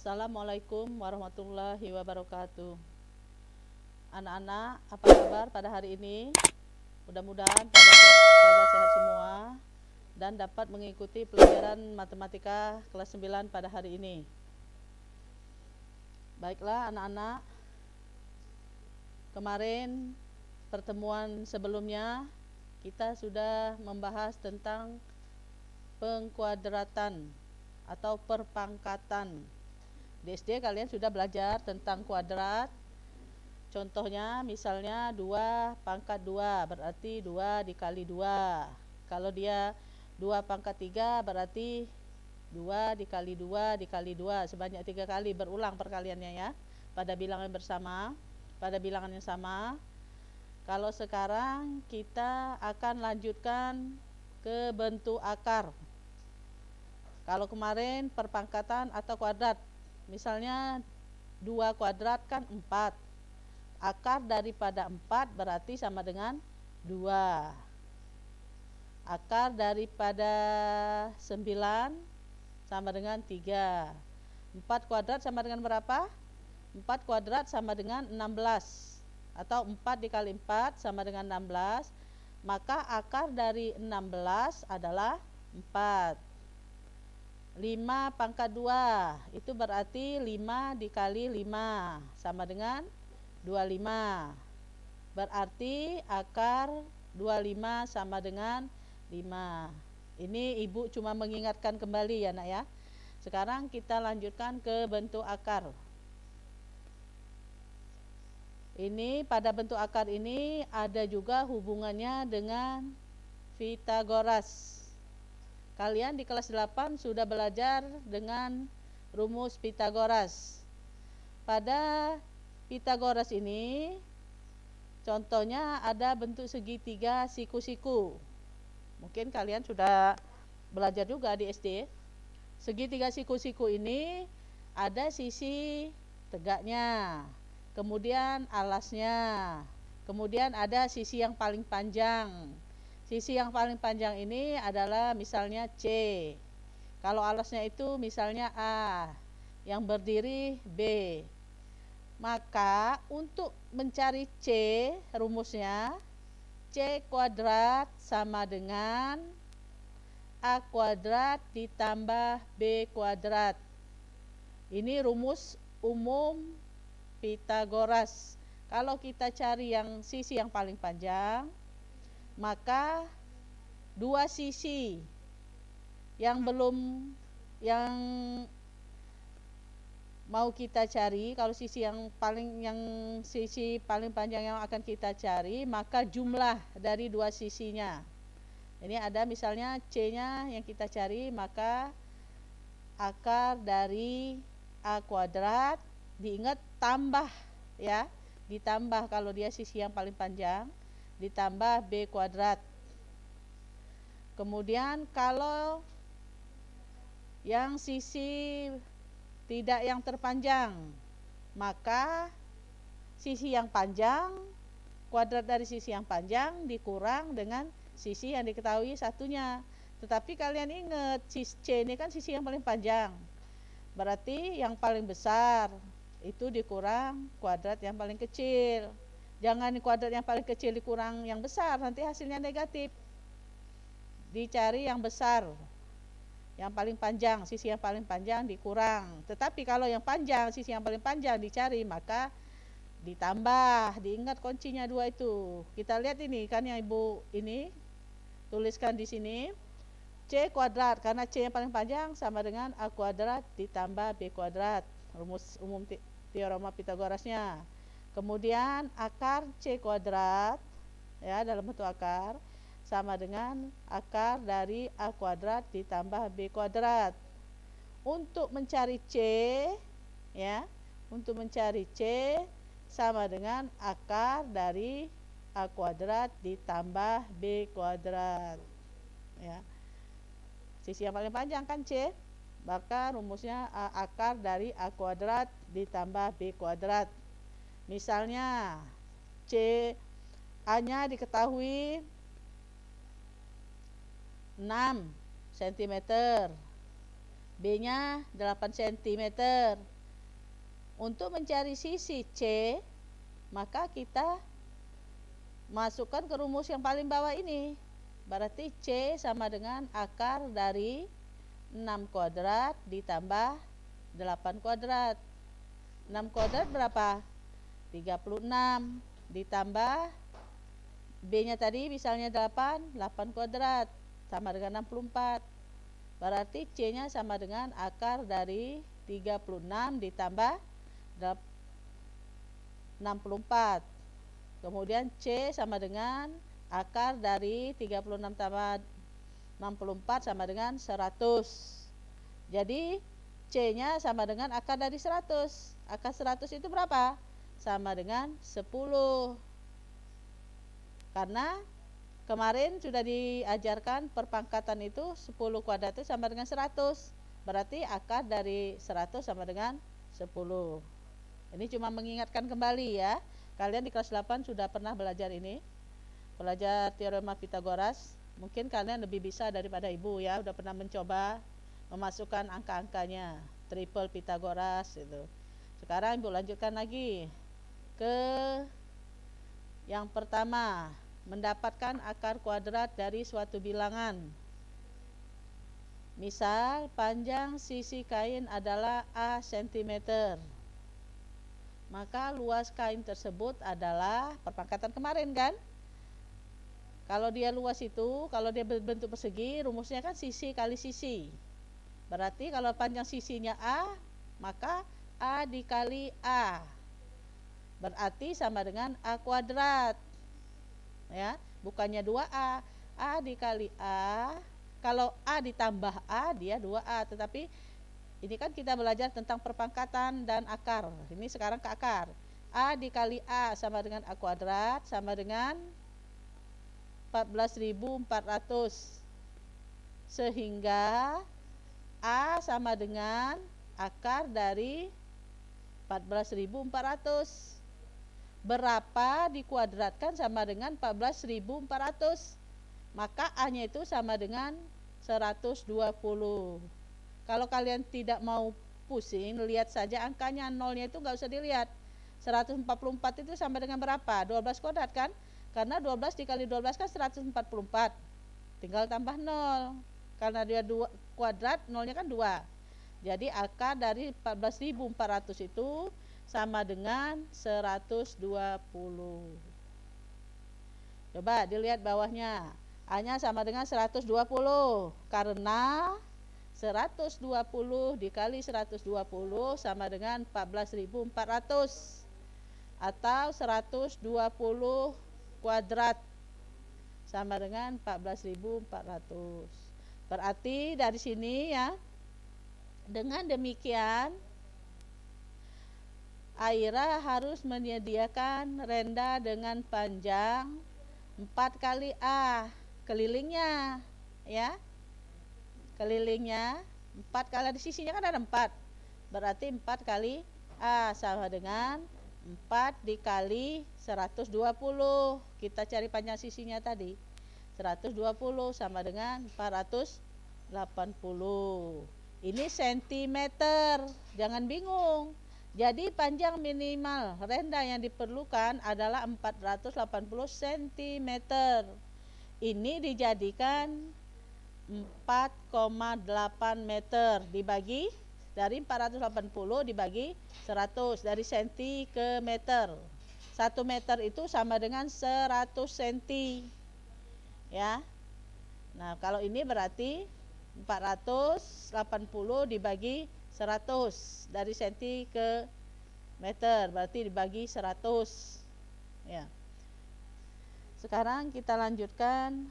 Assalamualaikum warahmatullahi wabarakatuh. Anak-anak, apa kabar pada hari ini? Mudah-mudahan pada sehat semua dan dapat mengikuti pelajaran matematika kelas 9 pada hari ini. Baiklah anak-anak, kemarin pertemuan sebelumnya kita sudah membahas tentang pengkuadratan atau perpangkatan. Di SD kalian sudah belajar tentang kuadrat. Contohnya misalnya 2 pangkat 2 berarti 2 dikali 2. Kalau dia 2 pangkat 3 berarti 2 dikali 2 dikali 2 sebanyak 3 kali berulang perkaliannya ya. Pada bilangan bersama, pada bilangan yang sama. Kalau sekarang kita akan lanjutkan ke bentuk akar. Kalau kemarin perpangkatan atau kuadrat, misalnya 2 kuadrat kan 4. Akar daripada 4 berarti sama dengan 2. Akar daripada 9 sama dengan 3. 4 kuadrat sama dengan berapa? 4 kuadrat sama dengan 16. Atau 4 dikali 4 sama dengan 16. Maka akar dari 16 adalah 4. 5 pangkat 2 itu berarti 5 dikali 5 sama dengan 25. Berarti akar 25 sama dengan 5. Ini ibu cuma mengingatkan kembali ya nak ya. Sekarang kita lanjutkan ke bentuk akar. Ini pada bentuk akar ini ada juga hubungannya dengan Pythagoras. Kalian di kelas 8 sudah belajar dengan rumus Pythagoras. Pada Pythagoras ini contohnya ada bentuk segitiga siku-siku. Mungkin kalian sudah belajar juga di SD. Segitiga siku-siku ini ada sisi tegaknya, kemudian alasnya, kemudian ada sisi yang paling panjang. Sisi yang paling panjang ini adalah misalnya C. Kalau alasnya itu misalnya A, yang berdiri B. Maka untuk mencari C, rumusnya C kuadrat sama dengan A kuadrat ditambah B kuadrat. Ini rumus umum Pythagoras. Kalau kita cari yang sisi yang paling panjang, maka dua sisi yang mau kita cari, kalau sisi paling panjang yang akan kita cari, maka jumlah dari dua sisinya. Ini ada misalnya C-nya yang kita cari, maka akar dari A kuadrat, diingat tambah ya, ditambah kalau dia sisi yang paling panjang, ditambah B kuadrat. Kemudian kalau yang sisi tidak yang terpanjang, maka sisi yang panjang, kuadrat dari sisi yang panjang dikurang dengan sisi yang diketahui satunya. Tetapi kalian ingat, C ini kan sisi yang paling panjang, berarti yang paling besar itu dikurang kuadrat yang paling kecil. Jangan kuadrat yang paling kecil dikurang yang besar, nanti hasilnya negatif. Dicari yang besar, yang paling panjang, sisi yang paling panjang dikurang. Tetapi kalau yang panjang, sisi yang paling panjang dicari, maka ditambah. Diingat kuncinya 2 itu. Kita lihat ini kan yang ibu ini tuliskan di sini. C kuadrat, karena C yang paling panjang sama dengan A kuadrat ditambah B kuadrat. Rumus umum teorema Pythagorasnya. Kemudian akar C kuadrat ya, dalam bentuk akar sama dengan akar dari A kuadrat ditambah B kuadrat. Untuk mencari C ya, untuk mencari C sama dengan akar dari A kuadrat ditambah B kuadrat ya. Sisi yang paling panjang kan C, maka rumusnya akar dari A kuadrat ditambah B kuadrat. Misalnya C A-nya diketahui 6 cm, B-nya 8 cm. Untuk mencari sisi C, maka kita masukkan ke rumus yang paling bawah ini. Berarti C sama dengan akar dari 6 kuadrat ditambah 8 kuadrat. 6 kuadrat berapa? 36 ditambah B-nya tadi misalnya 8 kuadrat sama dengan 64. Berarti C-nya sama dengan akar dari 36 ditambah 64. Kemudian C sama dengan akar dari 36 tambah 64 sama dengan 100. Jadi C-nya sama dengan akar dari 100. Akar 100 itu berapa? Sama dengan 10. Karena kemarin sudah diajarkan perpangkatan itu 10 kuadrat itu sama dengan 100. Berarti akar dari 100 sama dengan 10. Ini cuma mengingatkan kembali ya. Kalian di kelas 8 sudah pernah belajar ini. Belajar teorema Pythagoras. Mungkin kalian lebih bisa daripada ibu ya. Udah pernah mencoba memasukkan angka-angkanya. Triple Pythagoras itu. Sekarang ibu lanjutkan lagi ke yang pertama, mendapatkan akar kuadrat dari suatu bilangan. Misal, panjang sisi kain adalah A cm. Maka luas kain tersebut adalah perpangkatan kemarin kan? Kalau dia luas itu, kalau dia berbentuk persegi, rumusnya kan sisi kali sisi. Berarti kalau panjang sisinya A, maka A dikali A. Berarti sama dengan A kuadrat. Ya, bukannya 2A. A dikali A. Kalau A ditambah A, dia 2A. Tetapi ini kan kita belajar tentang perpangkatan dan akar. Ini sekarang ke akar. A dikali A sama dengan A kuadrat sama dengan 14.400. Sehingga A sama dengan akar dari 14.400. Berapa dikuadratkan sama dengan 14.400? Maka A-nya itu sama dengan 120. Kalau kalian tidak mau pusing, lihat saja angkanya, nolnya itu nggak usah dilihat. 144 itu sama dengan berapa? 12 kuadrat kan? Karena 12 dikali 12 kan 144. Tinggal tambah 0. Karena dia 2 kuadrat, nolnya kan 2. Jadi akar dari 14.400 itu sama dengan 120. Coba dilihat bawahnya. A-nya sama dengan 120 karena 120 dikali 120 sama dengan 14.400 atau 120 kuadrat sama dengan 14.400. Berarti dari sini ya, dengan demikian Aira harus menyediakan renda dengan panjang 4 kali A kelilingnya ya. Kelilingnya 4 kali, di sisinya kan ada 4. Berarti 4 kali A sama dengan 4 dikali 120. Kita cari panjang sisinya tadi. 120 sama dengan 480. Ini sentimeter. Jangan bingung. Jadi panjang minimal renda yang diperlukan adalah 480 cm. Ini dijadikan 4,8 meter dibagi dari 480 dibagi 100 dari senti ke meter. 1 meter itu sama dengan 100 cm. Ya. Nah, kalau ini berarti 480 dibagi 100 dari senti ke meter, berarti dibagi 100 ya. Sekarang kita lanjutkan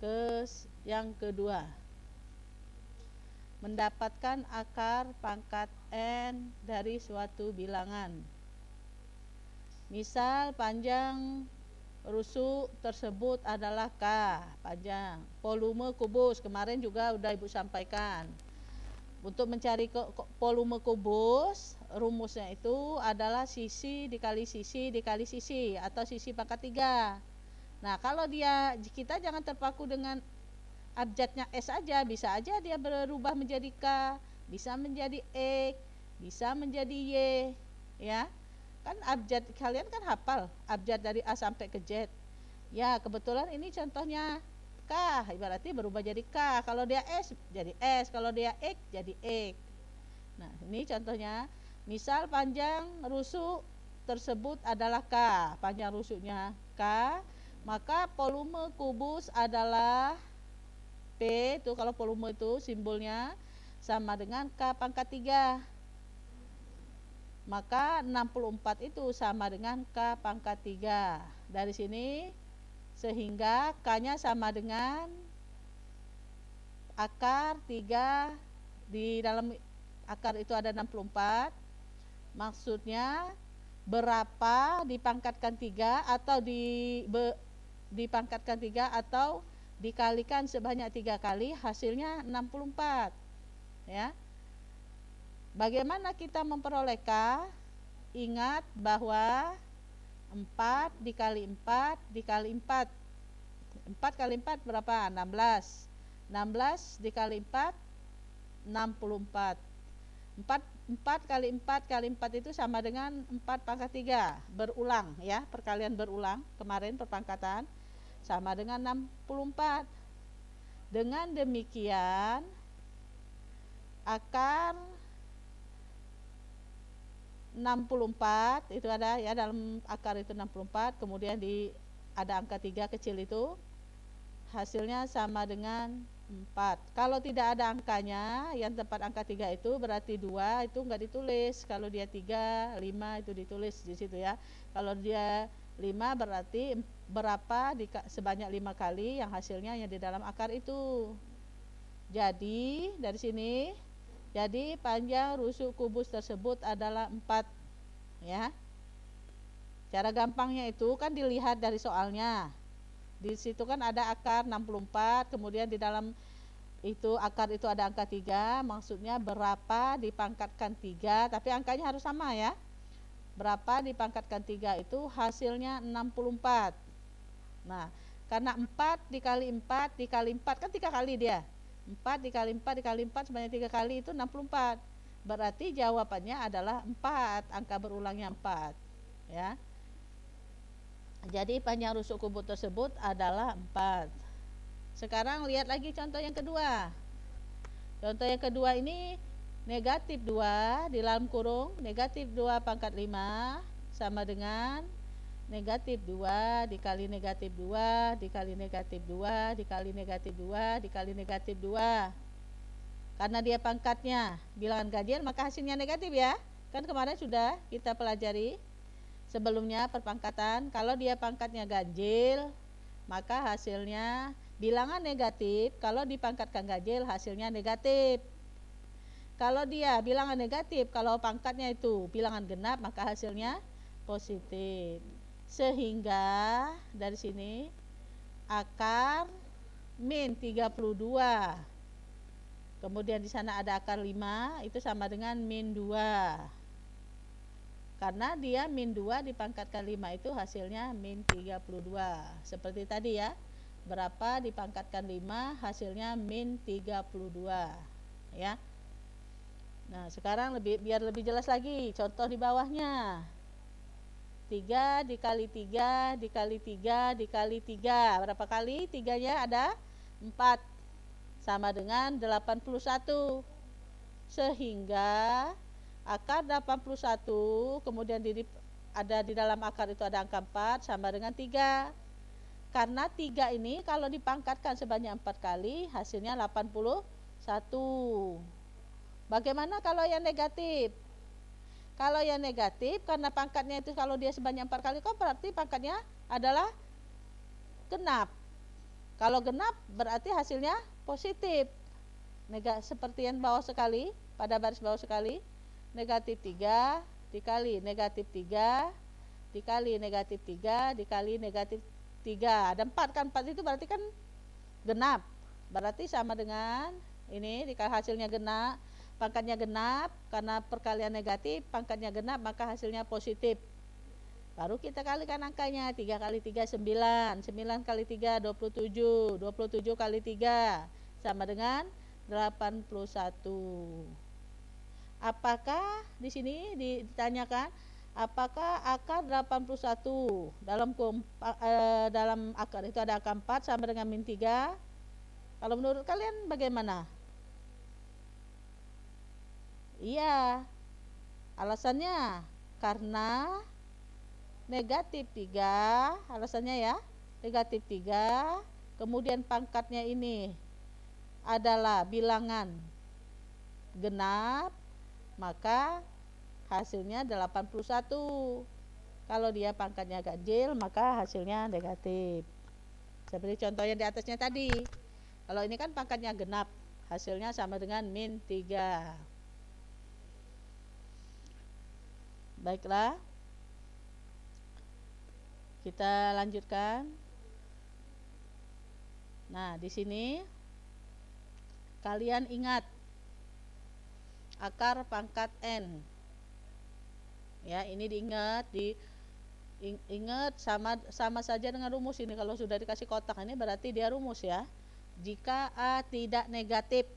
ke yang kedua, mendapatkan akar pangkat N dari suatu bilangan. Misal panjang rusuk tersebut adalah K, panjang. Volume kubus kemarin juga udah Ibu sampaikan. Untuk mencari volume kubus, rumusnya itu adalah sisi dikali sisi atau sisi pangkat 3. Nah, kalau kita jangan terpaku dengan abjadnya S aja, bisa aja dia berubah menjadi K, bisa menjadi X, bisa menjadi Y, ya. Kan abjad, kalian kan hafal abjad dari A sampai ke Z. Ya, kebetulan ini contohnya K, berarti berubah jadi K. Kalau dia S jadi S, kalau dia X jadi X. Nah, ini contohnya. Misal panjang rusuk tersebut adalah K, panjang rusuknya K, maka volume kubus adalah P, itu kalau volume itu simbolnya sama dengan K pangkat 3. Maka 64 itu sama dengan K pangkat 3. Dari sini sehingga K-nya sama dengan akar 3, di dalam akar itu ada 64. Maksudnya berapa dipangkatkan 3 atau dipangkatkan 3 atau dikalikan sebanyak 3 kali, hasilnya 64, ya. Bagaimana kita memperoleh K? Ingat bahwa 4 dikali 4 dikali 4. 4 kali 4 berapa? 16. 16 dikali 4 64. 4 kali 4 kali 4 itu sama dengan 4 pangkat 3. Berulang, ya, perkalian berulang kemarin perpangkatan, sama dengan 64. Dengan demikian akar 64 itu ada, ya, dalam akar itu 64, kemudian ada angka 3 kecil itu, hasilnya sama dengan 4. Kalau tidak ada angkanya, yang tempat angka 3 itu berarti 2 itu enggak ditulis. Kalau dia 3, 5 itu ditulis di situ, ya. Kalau dia 5 berarti berapa sebanyak 5 kali yang hasilnya yang di dalam akar itu. Jadi dari sini, jadi panjang rusuk kubus tersebut adalah 4, ya. Cara gampangnya itu kan dilihat dari soalnya. Di situ kan ada akar 64, kemudian di dalam itu akar itu ada angka 3, maksudnya berapa dipangkatkan 3, tapi angkanya harus sama, ya. Berapa dipangkatkan 3 itu hasilnya 64. Nah, karena 4 dikali 4 dikali 4 kan 3 kali dia. 4 dikali 4 dikali 4 sebanyak 3 kali itu 64. Berarti jawabannya adalah 4, angka berulangnya 4, ya. Jadi panjang rusuk kubus tersebut adalah 4. Sekarang lihat lagi contoh yang kedua. Contoh yang kedua ini negatif 2 di dalam kurung, negatif 2 pangkat 5 sama dengan negatif 2 dikali negatif 2 dikali negatif 2 dikali negatif 2 dikali negatif 2. Karena dia pangkatnya bilangan ganjil, maka hasilnya negatif, ya. Kan kemarin sudah kita pelajari sebelumnya perpangkatan. Kalau dia pangkatnya ganjil, maka hasilnya bilangan negatif. Kalau dipangkatkan ganjil, hasilnya negatif. Kalau dia bilangan negatif, kalau pangkatnya itu bilangan genap, maka hasilnya positif. Sehingga dari sini akar min 32. Kemudian di sana ada akar 5, itu sama dengan min 2. Karena dia min 2 dipangkatkan 5 itu hasilnya min 32. Seperti tadi, ya. Berapa dipangkatkan 5 hasilnya min 32, ya. Nah, sekarang biar lebih jelas lagi contoh di bawahnya. 3 dikali 3 dikali 3 dikali 3. Berapa kali? 3-nya ada 4. Sama dengan 81. Sehingga akar 81 kemudian ada di dalam akar itu ada angka 4 sama dengan 3. Karena 3 ini kalau dipangkatkan sebanyak 4 kali hasilnya 81. Bagaimana kalau yang negatif? Kalau yang negatif karena pangkatnya itu kalau dia sebanyak 4 kali, kok berarti pangkatnya adalah genap. Kalau genap berarti hasilnya positif. Seperti yang bawah sekali, pada baris bawah sekali, negatif 3 dikali negatif 3 dikali negatif 3 dikali negatif 3. Ada 4 kan, 4 itu berarti kan genap. Berarti sama dengan ini, dikali hasilnya genap, pangkatnya genap, karena perkalian negatif, pangkatnya genap, maka hasilnya positif. Baru kita kalikan angkanya, 3 kali 3 9, 9 kali 3 27, 27 kali 3 sama dengan 81. Apakah di sini ditanyakan apakah akar 81 dalam akar itu ada angka 4 sama dengan min 3? Kalau menurut kalian bagaimana? Iya. Alasannya karena negatif 3, alasannya ya. Negatif 3, kemudian pangkatnya ini adalah bilangan genap, maka hasilnya 81. Kalau dia pangkatnya ganjil, maka hasilnya negatif. Seperti contohnya di atasnya tadi. Kalau ini kan pangkatnya genap, hasilnya sama dengan min 3. Baiklah. Kita lanjutkan. Nah, di sini kalian ingat akar pangkat n. Ya, ini diingat, ingat sama saja dengan rumus ini. Kalau sudah dikasih kotak ini berarti dia rumus ya. Jika A tidak negatif,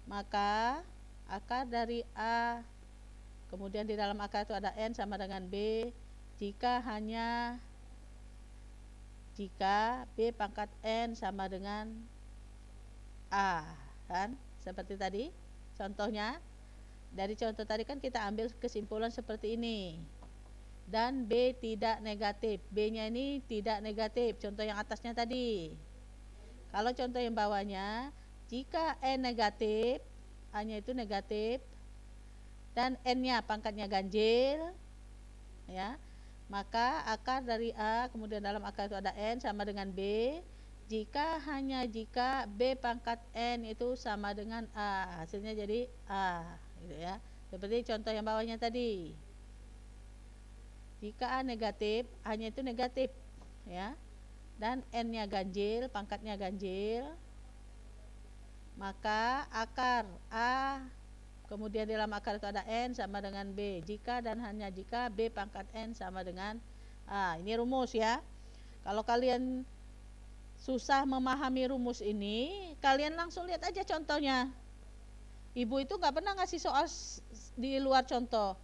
maka akar dari A, kemudian di dalam akar itu ada n sama dengan B, jika B pangkat n sama dengan A, kan? Seperti tadi contohnya. Dari contoh tadi kan kita ambil kesimpulan seperti ini. Dan B tidak negatif, B-nya ini tidak negatif, contoh yang atasnya tadi. Kalau contoh yang bawahnya, jika n negatif, A-nya itu negatif, dan n-nya pangkatnya ganjil, ya, maka akar dari A, kemudian dalam akar itu ada n sama dengan B, jika B pangkat n itu sama dengan A, hasilnya jadi A, gitu ya. Seperti contoh yang bawahnya tadi. Jika A negatif, A-nya itu negatif, ya, dan n-nya ganjil, pangkatnya ganjil, maka akar A, kemudian dalam akar itu ada n sama dengan B, jika dan hanya jika B pangkat n sama dengan A. Ini rumus ya. Kalau kalian susah memahami rumus ini, kalian langsung lihat aja contohnya. Ibu itu nggak pernah ngasih soal di luar contoh,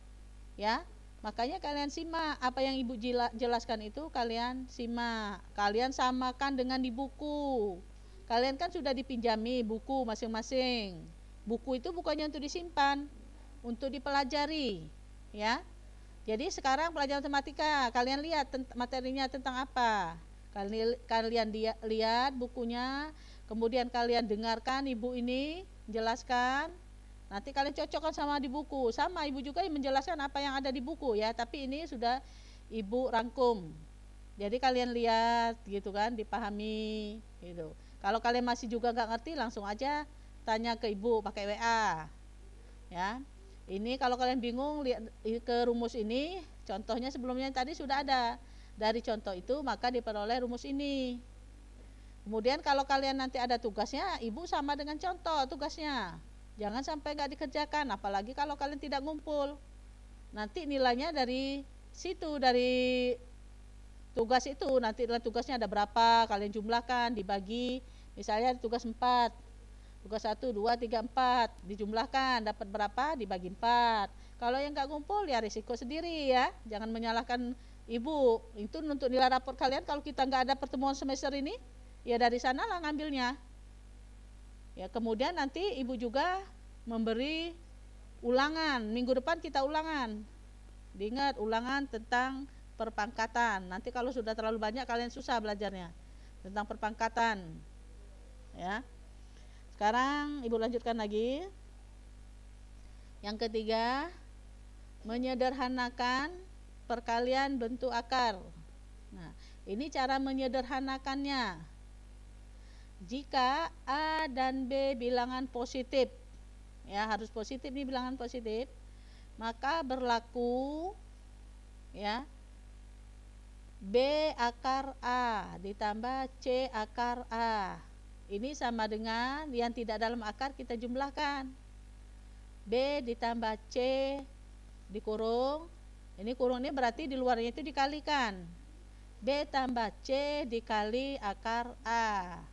ya. Makanya kalian simak apa yang ibu jelaskan itu, kalian simak, kalian samakan dengan di buku. Kalian kan sudah dipinjami buku masing-masing. Buku itu bukannya untuk disimpan, untuk dipelajari, ya. Jadi sekarang pelajaran matematika, kalian lihat materinya tentang apa. Kalian lihat bukunya, kemudian kalian dengarkan ibu ini jelaskan. Nanti kalian cocokkan sama di buku. Sama ibu juga yang menjelaskan apa yang ada di buku ya, tapi ini sudah ibu rangkum. Jadi kalian lihat gitu kan, dipahami gitu. Kalau kalian masih juga nggak ngerti, langsung aja tanya ke ibu pakai WA. Ya. Ini kalau kalian bingung lihat ke rumus ini, contohnya sebelumnya tadi sudah ada. Dari contoh itu maka diperoleh rumus ini. Kemudian kalau kalian nanti ada tugasnya, ibu sama dengan contoh tugasnya. Jangan sampai nggak dikerjakan, apalagi kalau kalian tidak ngumpul. Nanti nilainya dari situ, dari tugas itu, nanti tugasnya ada berapa, kalian jumlahkan, dibagi, misalnya tugas 4, tugas 1, 2, 3, 4, dijumlahkan, dapat berapa, dibagi 4. Kalau yang nggak ngumpul, ya risiko sendiri ya, jangan menyalahkan ibu. Itu untuk nilai rapor kalian, kalau kita nggak ada pertemuan semester ini, ya dari sanalah ngambilnya. Ya, kemudian nanti ibu juga memberi ulangan, minggu depan kita ulangan. Diingat ulangan tentang perpangkatan. Nanti kalau sudah terlalu banyak kalian susah belajarnya tentang perpangkatan. Ya. Sekarang ibu lanjutkan lagi. Yang ketiga, menyederhanakan perkalian bentuk akar. Nah, ini cara menyederhanakannya. Jika A dan B bilangan positif, ya harus positif nih, bilangan positif, maka berlaku ya B akar A ditambah C akar A. Ini sama dengan yang tidak dalam akar kita jumlahkan. B ditambah C dikurung. Ini kurung ini berarti di luarnya itu dikalikan. B tambah C dikali akar A.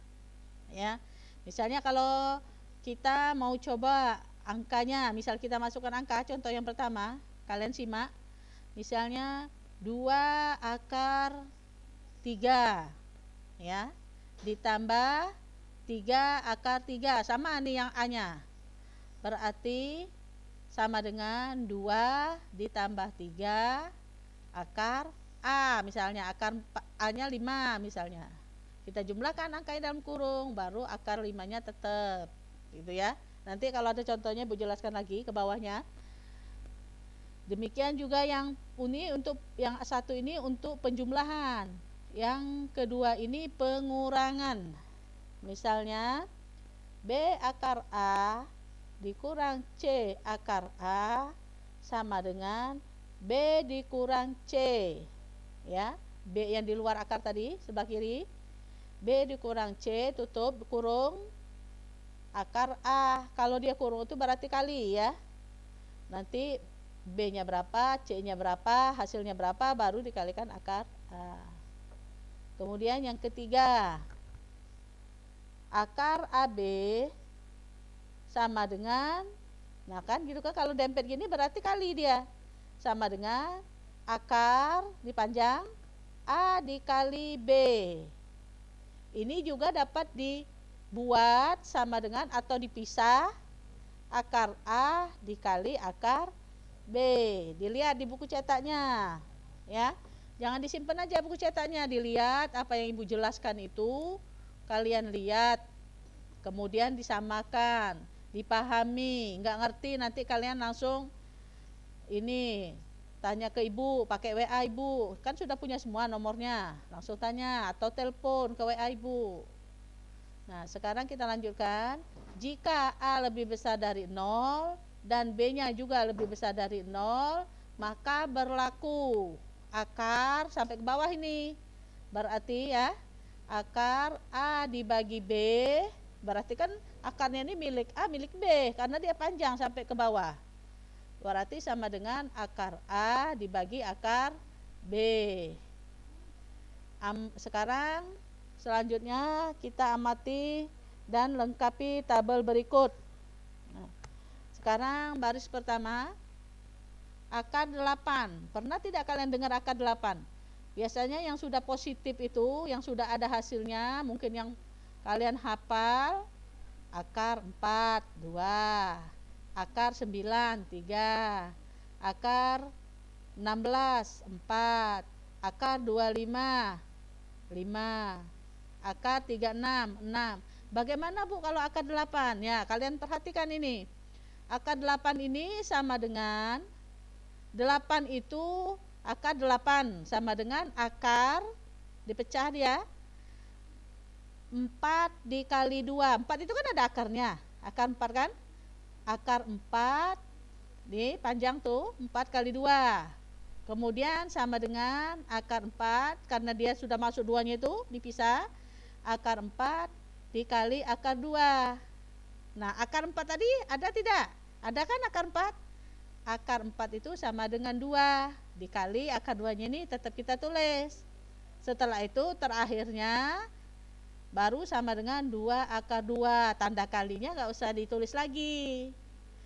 Ya. Misalnya kalau kita mau coba angkanya. Misal kita masukkan angka, contoh yang pertama, kalian simak. Misalnya 2 akar 3 ya, ditambah 3 akar 3, sama nih yang A-nya. Berarti sama dengan 2 ditambah 3 akar A, misalnya akar A-nya 5 misalnya. Kita jumlahkan angkanya dalam kurung, baru akar 5-nya tetap. Gitu ya. Nanti kalau ada contohnya Bu jelaskan lagi ke bawahnya. Demikian juga yang ini untuk yang satu ini untuk penjumlahan. Yang kedua ini pengurangan. Misalnya B akar A dikurang C akar A sama dengan B dikurang C. Ya, B yang di luar akar tadi sebelah kiri. B dikurang C tutup kurung akar A. Kalau dia kurung itu berarti kali ya. Nanti B-nya berapa, C-nya berapa, hasilnya berapa, baru dikalikan akar A. Kemudian yang ketiga, akar AB sama dengan, nah kan gitu kan, kalau dempet gini berarti kali dia, sama dengan akar dipanjang A dikali B. Ini juga dapat dibuat sama dengan atau dipisah akar A dikali akar B. Dilihat di buku cetaknya ya. Jangan disimpan aja buku cetaknya, dilihat apa yang Ibu jelaskan itu, kalian lihat, kemudian disamakan, dipahami. Nggak ngerti nanti kalian langsung ini tanya ke Ibu, pakai WA Ibu, kan sudah punya semua nomornya, langsung tanya atau telepon ke WA Ibu. Nah sekarang kita lanjutkan. Jika A lebih besar dari 0 dan B-nya juga lebih besar dari 0, maka berlaku akar sampai ke bawah ini. Berarti ya, akar A dibagi B, berarti kan akarnya ini milik A milik B karena dia panjang sampai ke bawah. Berarti sama dengan akar A dibagi akar B. Sekarang selanjutnya kita amati dan lengkapi tabel berikut. Nah, sekarang baris pertama, akar 8. Pernah tidak kalian dengar akar 8? Biasanya yang sudah positif itu, yang sudah ada hasilnya, mungkin yang kalian hafal, akar 4, 2, akar 9, 3, akar 16, 4, akar 25, 5, akar 36, 6. Bagaimana Bu kalau akar 8? Ya, kalian perhatikan ini. Akar 8 ini sama dengan 8 itu akar 8 sama dengan akar dipecah dia 4 dikali 2. 4 itu kan ada akarnya. Akar 4 kan? Akar 4 di panjang tuh 4 kali 2. Kemudian sama dengan akar 4 karena dia sudah masuk 2-nya itu dipisah. Akar 4 dikali akar 2. Nah, akar 4 tadi ada tidak? Ada kan akar 4? Akar 4 itu sama dengan 2 dikali akar 2-nya ini tetap kita tulis. Setelah itu terakhirnya baru sama dengan 2 akar 2. Tanda kalinya nggak usah ditulis lagi.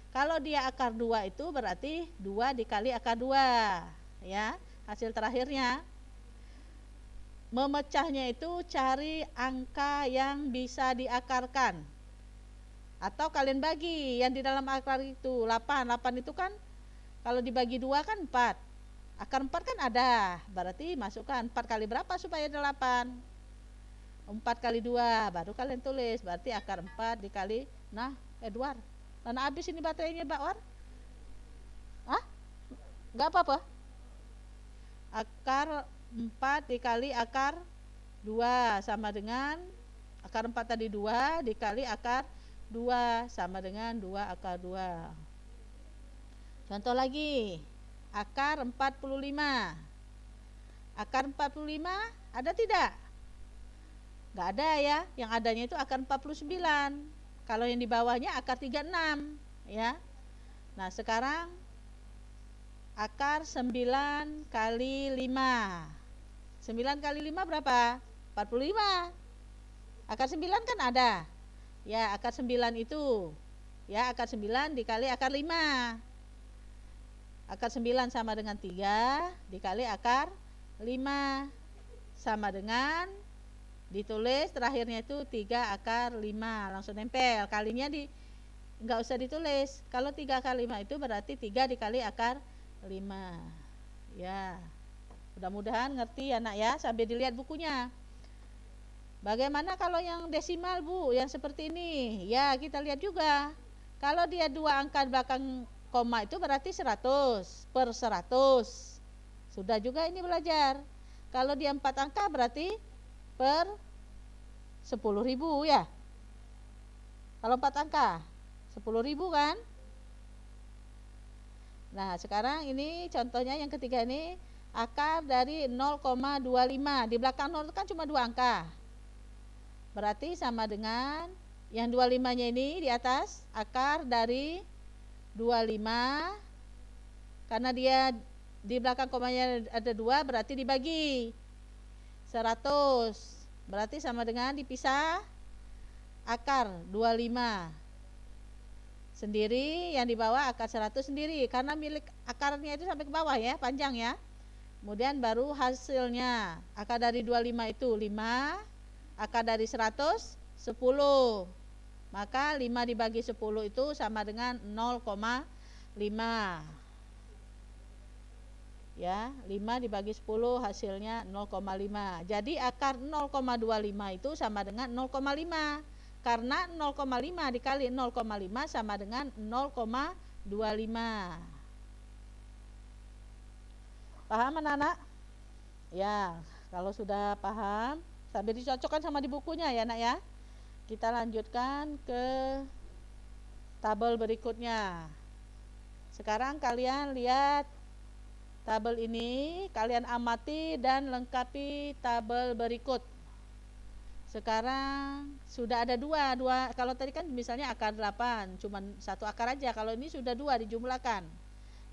Kalau dia akar 2 itu berarti 2 dikali akar 2. Ya, hasil terakhirnya. Memecahnya itu cari angka yang bisa diakarkan. Atau kalian bagi yang di dalam akar itu 8. 8 itu kan kalau dibagi 2 kan 4. Akar 4 kan ada. Berarti masukkan 4 kali berapa supaya 8? 4 kali 2. Baru kalian tulis. Berarti akar 4 dikali. Nah, Edward. Mana habis ini baterainya, Pak War? Hah? Enggak apa-apa. Akar 4 dikali akar 2 sama dengan akar 4 tadi 2 dikali akar 2 sama dengan 2 akar 2. Contoh lagi, akar 45. Akar 45 ada tidak? Enggak ada ya, yang adanya itu akar 49. Kalau yang di bawahnya akar 36 ya. Nah sekarang akar 9 kali 5. 9 kali 5 berapa? 45. Akar 9 kan ada. Ya, akar 9 itu. Ya, akar 9 dikali akar 5. Akar 9 sama dengan 3 dikali akar 5. Sama dengan ditulis terakhirnya itu 3 akar 5. Langsung nempel. Kalinya enggak usah ditulis. Kalau 3 akar 5 itu berarti 3 dikali akar 5. Ya. Mudah-mudahan ngerti ya nak ya, sambil dilihat bukunya. Bagaimana kalau yang desimal Bu, yang seperti ini? Ya kita lihat juga. Kalau dia 2 angka belakang koma itu berarti 100 per 100. Sudah juga ini belajar. Kalau dia 4 angka berarti per 10.000 ya. Kalau 4 angka 10.000 kan. Nah sekarang ini contohnya yang ketiga ini, akar dari 0,25. Di belakang 0 kan cuma 2 angka, berarti sama dengan yang 25-nya ini di atas akar dari 25. Karena dia di belakang komanya ada 2, berarti dibagi 100. Berarti sama dengan dipisah akar 25 sendiri, yang di bawah akar 100 sendiri. Karena milik akarnya itu sampai ke bawah ya, panjang ya. Kemudian baru hasilnya, akar dari 25 itu 5, akar dari 100 10. Maka 5 dibagi 10 itu sama dengan 0,5. Ya, 5 dibagi 10 hasilnya 0,5. Jadi akar 0,25 itu sama dengan 0,5. Karena 0,5 dikali 0,5 sama dengan 0,25. Paham anak-anak? Ya, kalau sudah paham, sambil dicocokkan sama di bukunya ya nak ya. Kita lanjutkan ke tabel berikutnya. Sekarang kalian lihat tabel ini, kalian amati dan lengkapi tabel berikut. Sekarang sudah ada dua. Kalau tadi kan misalnya akar 8, cuma 1 akar aja. Kalau ini sudah 2 dijumlahkan.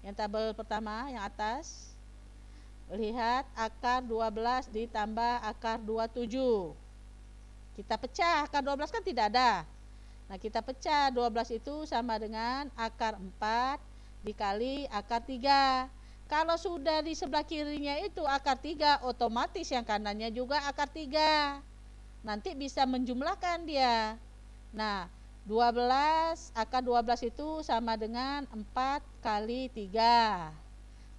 Yang tabel pertama yang atas, lihat akar 12 ditambah akar 27. Kita pecah, akar 12 kan tidak ada. Nah kita pecah, 12 itu sama dengan akar 4 dikali akar 3. Kalau sudah di sebelah kirinya itu akar 3, otomatis yang kanannya juga akar 3. Nanti bisa menjumlahkan dia. Nah 12, akar 12 itu sama dengan 4 kali 3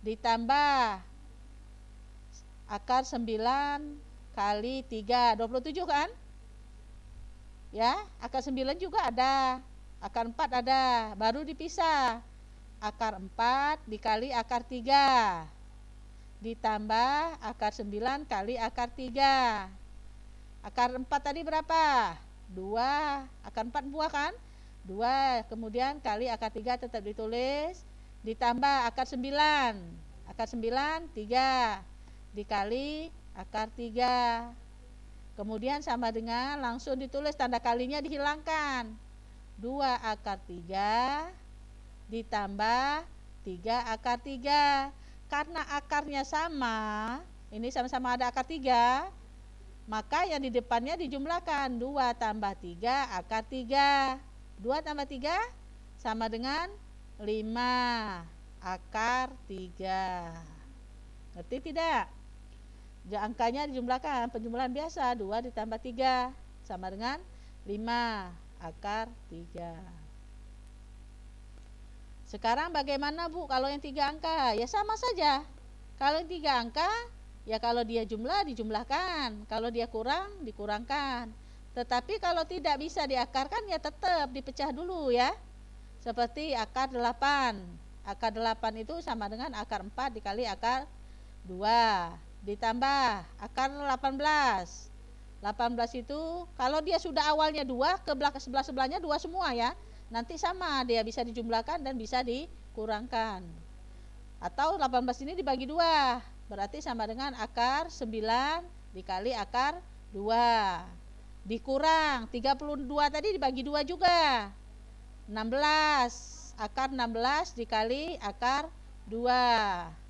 ditambah akar 9 kali 3, 27 kan? Ya, akar 9 juga ada, akar 4 ada, baru dipisah. Akar 4 dikali akar 3 ditambah akar 9 kali akar 3. Akar 4 tadi berapa? 2. Akar 4 buah kan? 2. Kemudian kali akar 3 tetap ditulis, ditambah akar 9. Akar 9 3 dikali akar 3. Kemudian sama dengan, langsung ditulis, tanda kalinya dihilangkan. 2 akar 3 ditambah 3 akar 3. Karena akarnya sama, ini sama-sama ada akar 3, maka yang di depannya dijumlahkan. 2 tambah 3 akar 3. 2 tambah 3 sama dengan 5 akar 3. Ngerti tidak? Angkanya dijumlahkan, penjumlahan biasa, 2 ditambah 3 sama dengan 5 akar 3. Sekarang bagaimana Bu kalau yang 3 angka? Ya sama saja. Kalau yang 3 angka, ya kalau dia jumlah dijumlahkan, kalau dia kurang dikurangkan. Tetapi kalau tidak bisa diakarkan ya tetap dipecah dulu ya. Seperti akar 8. Akar 8 itu sama dengan akar 4 dikali akar 2 ditambah akar 18. 18 itu kalau dia sudah awalnya 2, ke belakang sebelah-sebelahnya 2 semua ya. Nanti sama, dia bisa dijumlahkan dan bisa dikurangkan. Atau 18 ini dibagi 2, berarti sama dengan akar 9 dikali akar 2. Dikurang 32 tadi dibagi 2 juga. 16, akar 16 dikali akar 2.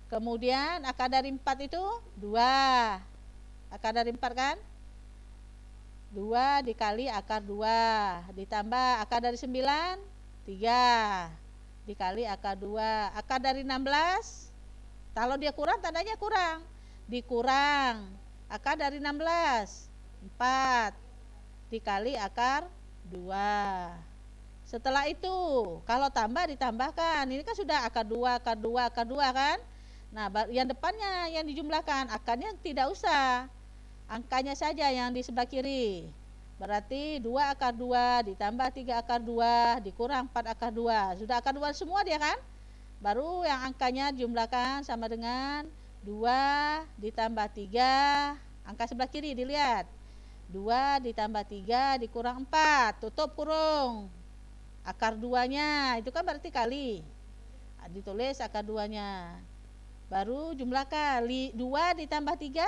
Kemudian akar dari 4 itu 2. Akar dari 4 kan? 2 dikali akar 2 ditambah akar dari 9 3 dikali akar 2. Akar dari 16, kalau dia kurang tandanya kurang, dikurang akar dari 16 4 dikali akar 2. Setelah itu kalau tambah ditambahkan, ini kan sudah akar 2 akar 2 akar 2 kan. Nah yang depannya yang dijumlahkan, akarnya tidak usah, angkanya saja yang di sebelah kiri. Berarti 2 akar 2 ditambah 3 akar 2 dikurang 4 akar 2. Sudah akar 2 semua dia kan? Baru yang angkanya jumlahkan sama dengan 2 ditambah 3, angka sebelah kiri dilihat. 2 ditambah 3 dikurang 4, tutup kurung. Akar 2-nya itu kan berarti kali. Ditulis akar 2-nya. Baru jumlahkan 2 ditambah 3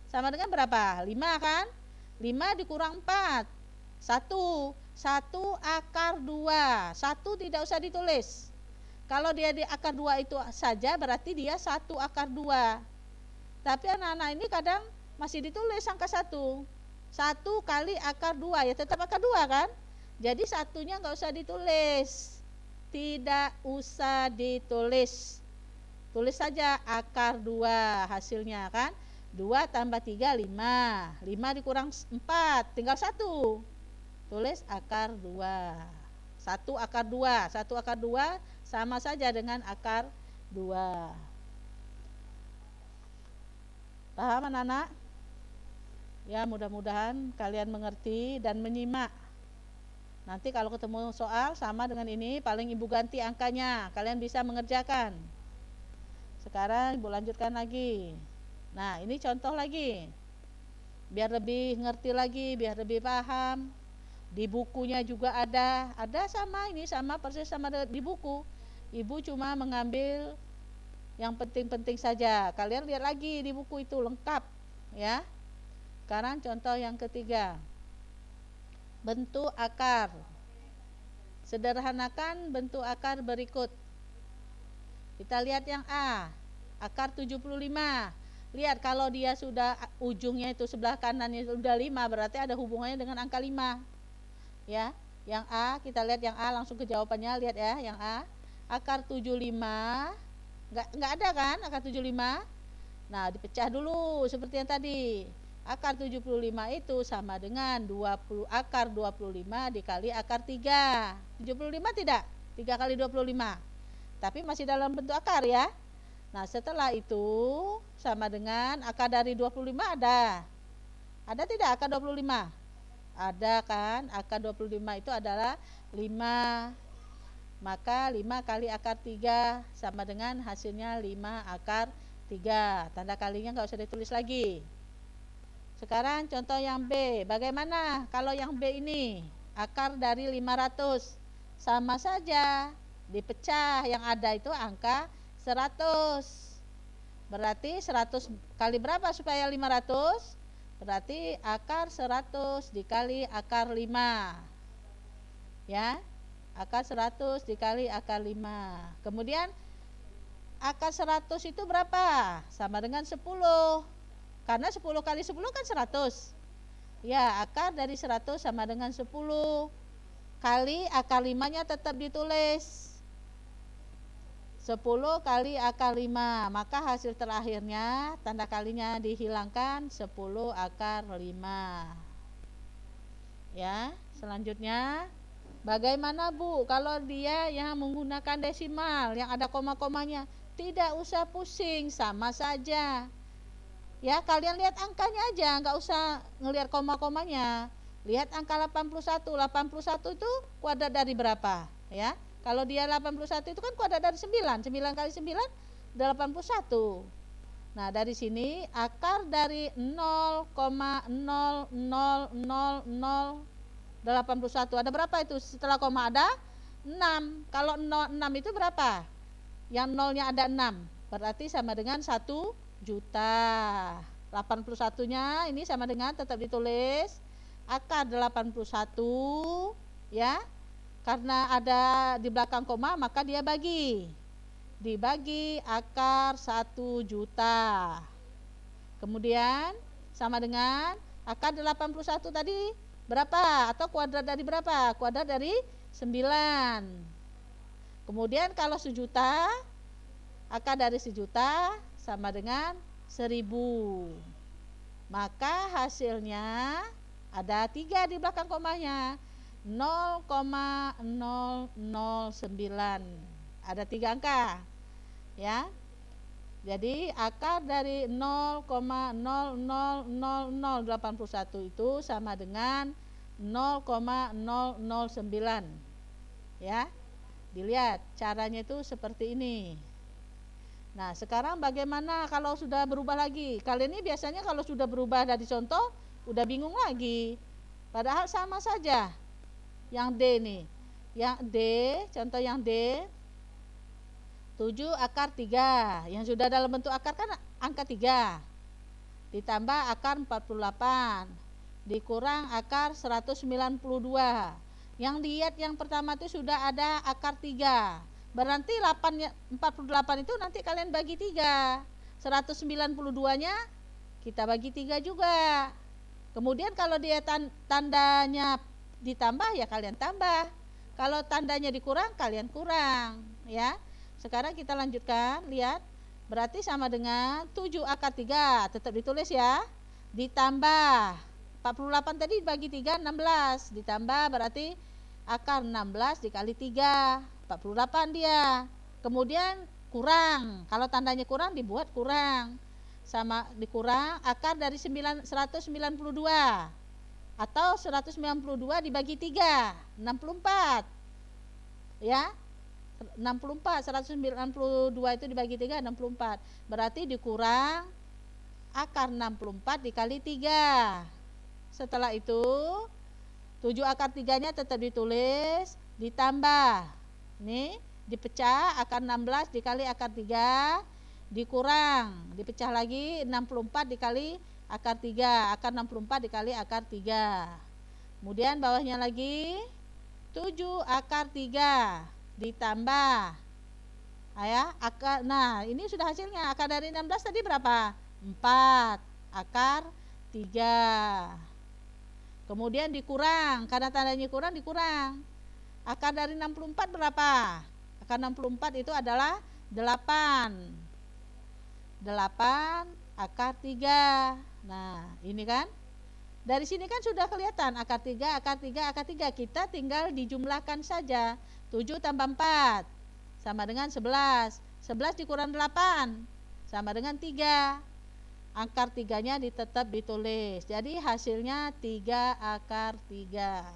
sama dengan berapa? 5 kan? 5 dikurang 4 1 akar 2. 1 tidak usah ditulis. Kalau dia di akar 2 itu saja berarti dia 1 akar 2. Tapi anak-anak ini kadang masih ditulis angka 1 kali akar 2, ya tetap akar 2 kan? Jadi satunya nggak usah ditulis. Tidak usah ditulis. Tulis saja akar 2 hasilnya kan. 2 tambah 3 5. 5 dikurang 4 tinggal 1. Tulis akar 2. 1 akar 2. 1 akar 2 sama saja dengan akar 2. Paham anak-anak? Ya mudah-mudahan kalian mengerti dan menyimak. Nanti kalau ketemu soal sama dengan ini, paling ibu ganti angkanya, kalian bisa mengerjakan. Sekarang ibu lanjutkan lagi. Nah ini contoh lagi, biar lebih ngerti lagi, biar lebih paham. Di bukunya juga ada sama ini, sama persis sama di buku. Ibu cuma mengambil yang penting-penting saja. Kalian lihat lagi di buku itu lengkap ya. Sekarang contoh yang ketiga, bentuk akar. Sederhanakan bentuk akar berikut. Kita lihat yang A, akar 75. Lihat kalau dia sudah ujungnya itu sebelah kanannya sudah 5, berarti ada hubungannya dengan angka 5. Ya, yang A, kita lihat yang A langsung ke jawabannya, lihat ya, yang A. Akar 75, enggak ada kan akar 75? Nah, dipecah dulu seperti yang tadi. Akar 75 itu sama dengan 20 akar 25 dikali akar 3. 75 tidak? 3 kali 25. Tapi masih dalam bentuk akar ya. Nah, setelah itu sama dengan akar dari 25 ada. Ada tidak akar 25? Ada kan? Akar 25 itu adalah 5. Maka 5 kali akar 3 sama dengan hasilnya 5 akar 3. Tanda kalinya enggak usah ditulis lagi. Sekarang contoh yang B. Bagaimana kalau yang B ini? Akar dari 500. Sama saja. Dipecah, yang ada itu angka 100. Berarti 100 kali berapa supaya 500? Berarti akar 100 dikali akar 5. Ya. Akar 100 dikali akar 5. Kemudian akar 100 itu berapa? Sama dengan 10. Karena 10 kali 10 kan 100. Ya, akar dari 100 sama dengan 10 kali akar 5-nya tetap ditulis. 10 kali akar 5. Maka hasil terakhirnya tanda kalinya dihilangkan, 10 akar 5. Ya, selanjutnya bagaimana Bu kalau dia yang menggunakan desimal yang ada koma-komanya? Tidak usah pusing, sama saja. Ya, kalian lihat angkanya aja, nggak usah ngelihat koma-komanya. Lihat angka 81. 81 itu kuadrat dari berapa? Ya. Kalau dia 81 itu kan kuadrat dari 9. 9 kali 9 81. Nah, dari sini akar dari 0,0000081. Ada berapa itu? Setelah koma ada 6. Kalau 6 itu berapa? Yang nolnya ada 6. Berarti sama dengan 1 juta. 81-nya ini sama dengan tetap ditulis akar 81 ya. Karena ada di belakang koma maka dia dibagi akar 1 juta. Kemudian sama dengan Akar 81 tadi berapa? Atau kuadrat dari berapa? Kuadrat dari 9. Kemudian kalau sejuta, akar dari sejuta sama dengan 1000. Maka hasilnya ada 3 di belakang komanya, 0,009. Ada 3 angka ya. Jadi akar dari 0,00081 itu sama dengan 0,009 ya. Dilihat caranya itu seperti ini. Nah sekarang bagaimana kalau sudah berubah lagi? Kalian ini biasanya kalau sudah berubah dari contoh udah bingung lagi, padahal sama saja. Yang D nih, yang D, contoh yang D 7 akar 3, yang sudah dalam bentuk akar kan angka 3, ditambah akar 48, dikurang akar 192. Yang lihat yang pertama itu sudah ada akar 3, berarti 48 itu nanti kalian bagi 3, 192 nya kita bagi 3 juga. Kemudian kalau dia tandanya ditambah ya kalian tambah, kalau tandanya dikurang kalian kurang ya. Sekarang kita lanjutkan, lihat. Berarti sama dengan 7 akar 3, tetap ditulis ya. Ditambah 48 tadi bagi 3 16, ditambah berarti akar 16 dikali 3, 48 dia. Kemudian kurang, kalau tandanya kurang dibuat kurang. Sama dikurang akar dari 192 atau 192 dibagi 3, 64 ya. 64, 192 itu dibagi 3, 64. Berarti dikurang akar 64 dikali 3. Setelah itu 7 akar 3 nya tetap ditulis, ditambah nih, dipecah akar 16 dikali akar 3, dikurang, dipecah lagi 64 dikali akar 3, akar 64 dikali akar 3. Kemudian bawahnya lagi 7 akar 3 ditambah ya, akar. Nah ini sudah hasilnya, akar dari 16 tadi berapa? 4 akar 3. Kemudian dikurang, karena tandanya kurang dikurang, akar dari 64 berapa? Akar 64 itu adalah 8 akar 3. Nah ini kan, dari sini kan sudah kelihatan akar 3, akar 3, akar 3. Kita tinggal dijumlahkan saja. 7 tambah 4 sama dengan 11. 11 dikurang 8 sama dengan 3. Akar 3-nya tetap ditulis. Jadi hasilnya 3 akar 3.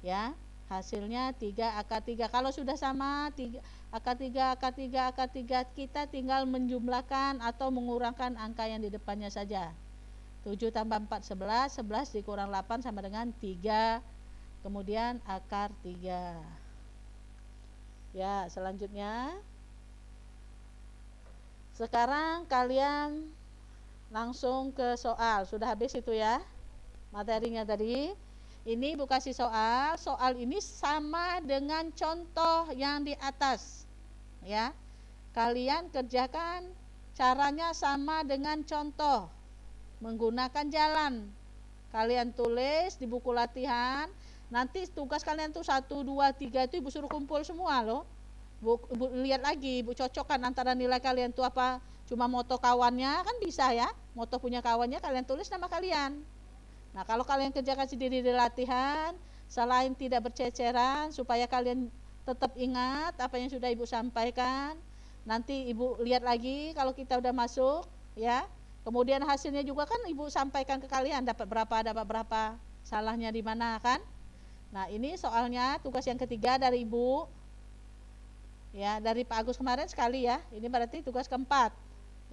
Ya, hasilnya 3 akar 3. Kalau sudah sama 3 akar 3, akar 3, akar 3, kita tinggal menjumlahkan atau mengurangkan angka yang di depannya saja. 7 tambah 4 11, 11 dikurang 8 sama dengan 3. Kemudian akar 3. Ya, selanjutnya sekarang kalian langsung ke soal. Sudah habis itu ya materinya tadi. Ini Bu kasih soal. Soal ini sama dengan contoh yang di atas ya. Kalian kerjakan caranya sama dengan contoh, menggunakan jalan. Kalian tulis di buku latihan. Nanti tugas kalian tuh 1, 2, 3 itu Ibu suruh kumpul semua loh. Ibu lihat lagi, Ibu cocokkan antara nilai kalian tuh apa cuma moto kawannya, kan bisa ya. Moto punya kawannya kalian tulis nama kalian. Nah kalau kalian kerjakan sendiri di latihan, selain tidak berceceran, supaya kalian tetap ingat apa yang sudah Ibu sampaikan, nanti Ibu lihat lagi kalau kita udah masuk ya. Kemudian hasilnya juga kan Ibu sampaikan ke kalian, dapat berapa, salahnya di mana kan. Nah ini soalnya tugas yang ketiga dari Ibu ya, dari Pak Agus kemarin sekali ya. Ini berarti tugas keempat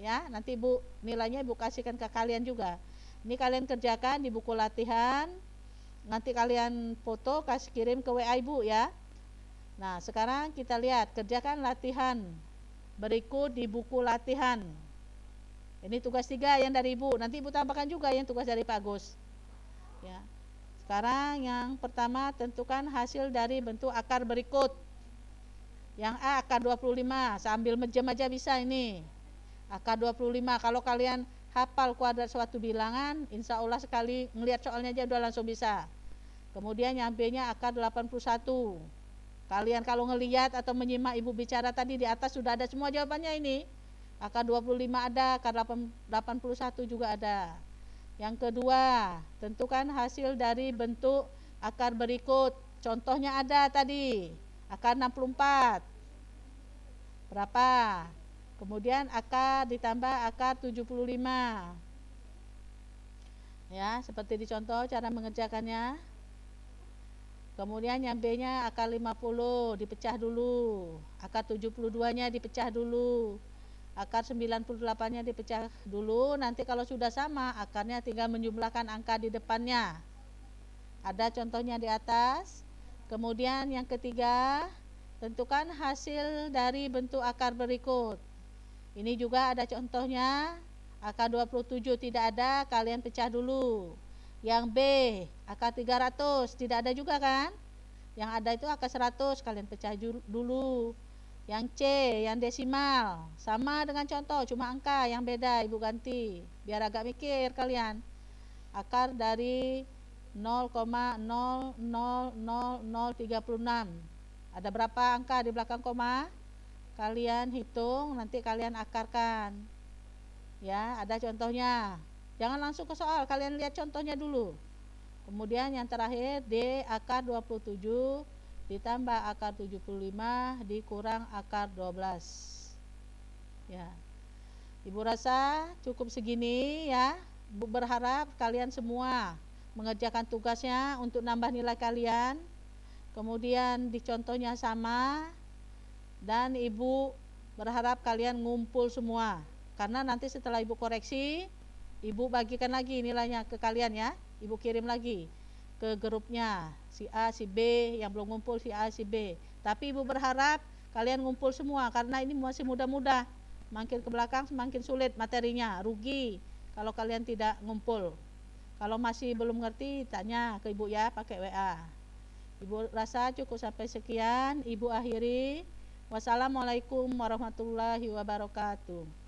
ya. Nanti Ibu nilainya Ibu kasihkan ke kalian juga. Ini kalian kerjakan di buku latihan, nanti kalian foto kasih kirim ke WA Ibu ya. Nah sekarang kita lihat, kerjakan latihan berikut di buku latihan. Ini tugas 3 yang dari Ibu, nanti Ibu tambahkan juga yang tugas dari Pak Agus ya. Sekarang yang pertama, tentukan hasil dari bentuk akar berikut. Yang A akar 25, sambil menjam aja bisa ini. Akar 25, kalau kalian hafal kuadrat suatu bilangan, insya Allah sekali ngelihat soalnya aja udah langsung bisa. Kemudian yang B-nya akar 81. Kalian kalau ngelihat atau menyimak ibu bicara tadi di atas sudah ada semua jawabannya ini. Akar 25 ada, akar 81 juga ada. Yang kedua, tentukan hasil dari bentuk akar berikut. Contohnya ada tadi, akar 64. Berapa? Kemudian akar ditambah akar 75. Ya, seperti di contoh cara mengerjakannya. Kemudian yang B-nya akar 50 dipecah dulu. Akar 72-nya dipecah dulu. Akar 98-nya dipecah dulu. Nanti kalau sudah sama, akarnya tinggal menjumlahkan angka di depannya. Ada contohnya di atas. Kemudian yang ketiga, tentukan hasil dari bentuk akar berikut. Ini juga ada contohnya. Akar 27 tidak ada, kalian pecah dulu. Yang B, akar 300 tidak ada juga kan? Yang ada itu akar 100, kalian pecah dulu. Yang C, yang desimal, sama dengan contoh, cuma angka yang beda ibu ganti. Biar agak mikir kalian. Akar dari 0,000036. Ada berapa angka di belakang koma? Kalian hitung, nanti kalian akarkan. Ya, ada contohnya. Jangan langsung ke soal, kalian lihat contohnya dulu. Kemudian yang terakhir D akar 27 ditambah akar 75 dikurang akar 12. Ya. Ibu rasa cukup segini ya. Ibu berharap kalian semua mengerjakan tugasnya untuk nambah nilai kalian. Kemudian di contohnya sama. Dan ibu berharap kalian ngumpul semua. Karena nanti setelah ibu koreksi, ibu bagikan lagi nilainya ke kalian ya. Ibu kirim lagi ke grupnya si A, si B, yang belum ngumpul si A, si B. Tapi ibu berharap kalian ngumpul semua karena ini masih muda-muda. Makin ke belakang semakin sulit materinya, rugi kalau kalian tidak ngumpul. Kalau masih belum ngerti tanya ke ibu ya pakai WA. Ibu rasa cukup sampai sekian, ibu akhiri. Wassalamualaikum warahmatullahi wabarakatuh.